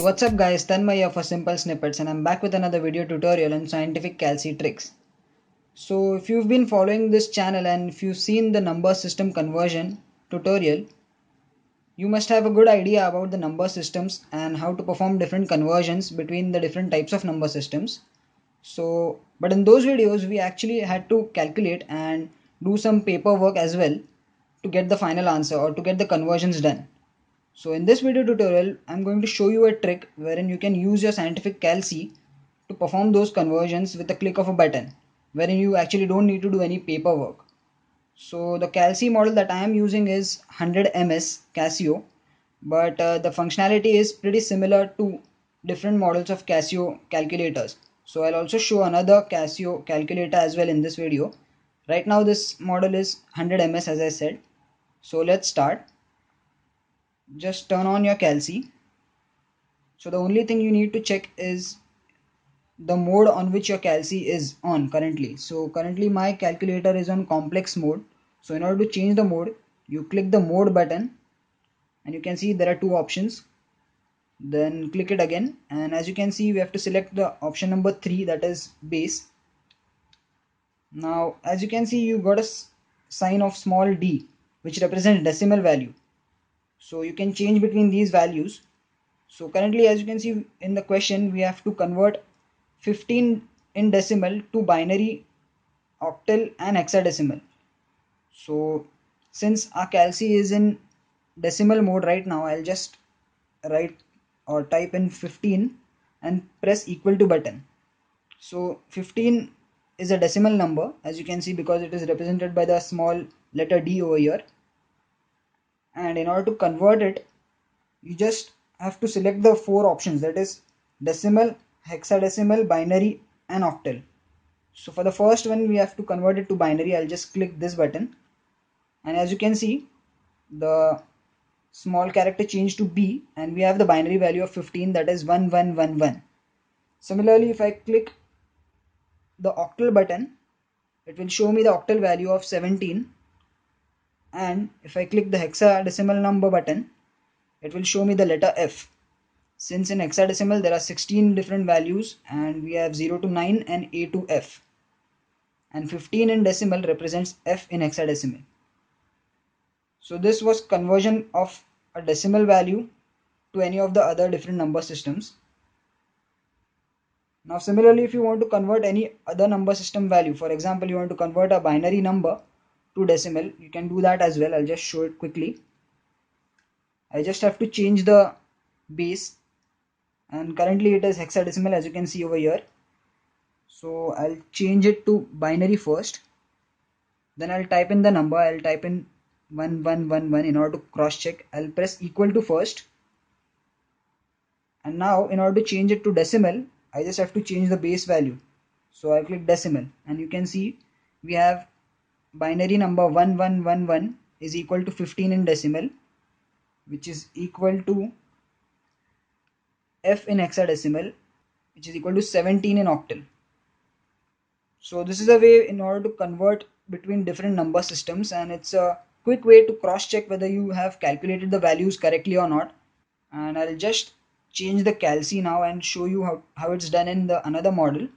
What's up guys, Tanmay here for Simple Snippets and I'm back with another video tutorial on scientific calci tricks. So if you've been following this channel and if you've seen the number system conversion tutorial, you must have a good idea about the number systems and how to perform different conversions between the different types of number systems. But in those videos we actually had to calculate and do some paperwork as well to get the final answer or to get the conversions done. So in this video tutorial, I'm going to show you a trick wherein you can use your scientific calci to perform those conversions with a click of a button, wherein you actually don't need to do any paperwork. So the calci model that I am using is 100 ms Casio, but the functionality is pretty similar to different models of Casio calculators. So I'll also show another Casio calculator as well in this video. Right now this model is 100 ms as I said. So let's start. Just turn on your calci. So the only thing you need to check is the mode on which your calci is on currently. So currently my calculator is on complex mode. So in order to change the mode, you click the mode button and you can see there are two options. Then click it again, and as you can see we have to select the option number 3, that is base. Now as you can see you got a sign of small d which represents decimal value. So you can change between these values. So currently as you can see in the question we have to convert 15 in decimal to binary, octal and hexadecimal. So since our calci is in decimal mode right now, I'll just write or type in 15 and press equal to button. So 15 is a decimal number as you can see because it is represented by the small letter d over here, and in order to convert it you just have to select the four options, that is decimal, hexadecimal, binary and octal. So for the first one we have to convert it to binary. I'll just click this button, and as you can see the small character changed to B and we have the binary value of 15, that is 1111. Similarly if I click the octal button it will show me the octal value of 17, and if I click the hexadecimal number button it will show me the letter F. Since in hexadecimal there are 16 different values and we have 0 to 9 and A to F, and 15 in decimal represents F in hexadecimal. So this was conversion of a decimal value to any of the other different number systems. Now similarly if you want to convert any other number system value, for example you want to convert a binary number to decimal, you can do that as well. I'll just show it quickly. I just have to change the base, and currently it is hexadecimal as you can see over here. So I'll change it to binary first, then I'll type in the number. I'll type in 1111 in order to cross check. I'll press equal to first, and now in order to change it to decimal I just have to change the base value. So I click decimal and you can see we have binary number 1111 is equal to 15 in decimal, which is equal to F in hexadecimal, which is equal to 17 in octal. So this is a way in order to convert between different number systems, and it's a quick way to cross check whether you have calculated the values correctly or not. And I'll just change the calci now and show you how it's done in the another model.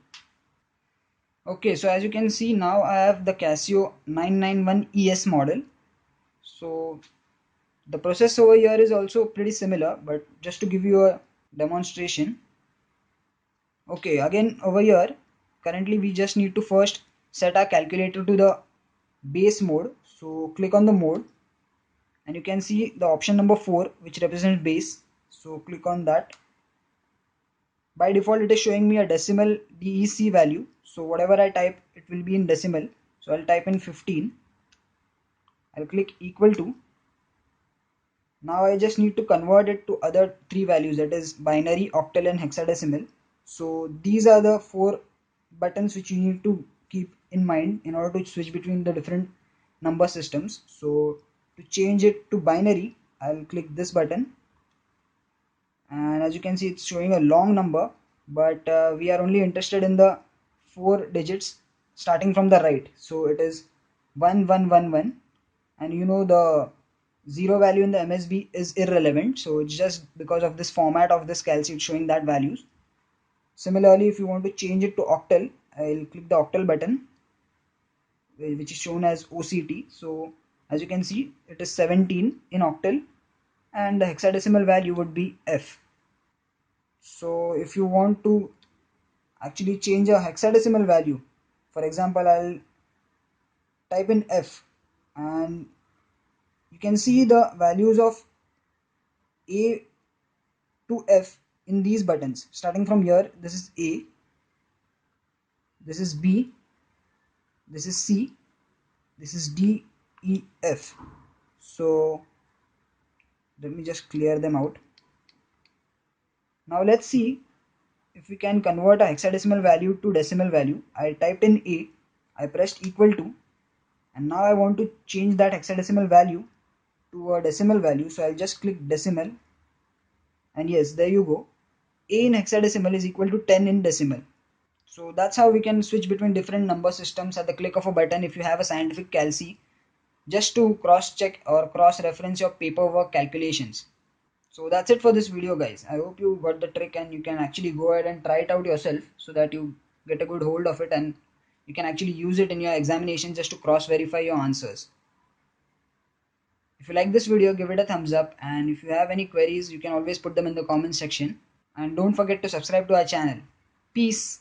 Okay, so as you can see now I have the Casio 991 ES model. So the process over here is also pretty similar, but just to give you a demonstration. Okay, again over here currently we just need to first set our calculator to the base mode. So click on the mode and you can see the option number 4 which represents base. So click on that. By default it is showing me a decimal DEC value, so whatever I type it will be in decimal. So I'll type in 15. I'll click equal to. Now I just need to convert it to other three values, that is binary, octal and hexadecimal. So these are the four buttons which you need to keep in mind in order to switch between the different number systems. So to change it to binary I'll click this button, and as you can see it's showing a long number, but we are only interested in the 4 digits starting from the right. So it is 1111, and you know the zero value in the MSB is irrelevant, so it's just because of this format of this calc it's showing that values. Similarly, if you want to change it to octal, I'll click the octal button, which is shown as OCT. So as you can see, it is 17 in octal, and the hexadecimal value would be F. So if you want to actually change a hexadecimal value, for example, I'll type in F, and you can see the values of A to F in these buttons. Starting from here, this is A, this is B, this is C, this is D, E, F. So let me just clear them out. Now let's see if we can convert a hexadecimal value to decimal value. I typed in A, I pressed equal to, and now I want to change that hexadecimal value to a decimal value. So I'll just click decimal, and yes, there you go. A in hexadecimal is equal to 10 in decimal. So that's how we can switch between different number systems at the click of a button if you have a scientific calc, just to cross check or cross reference your paperwork calculations. So that's it for this video, guys. I hope you got the trick and you can actually go ahead and try it out yourself so that you get a good hold of it and you can actually use it in your examination just to cross verify your answers. If you like this video, give it a thumbs up, and if you have any queries, you can always put them in the comment section. And don't forget to subscribe to our channel. Peace.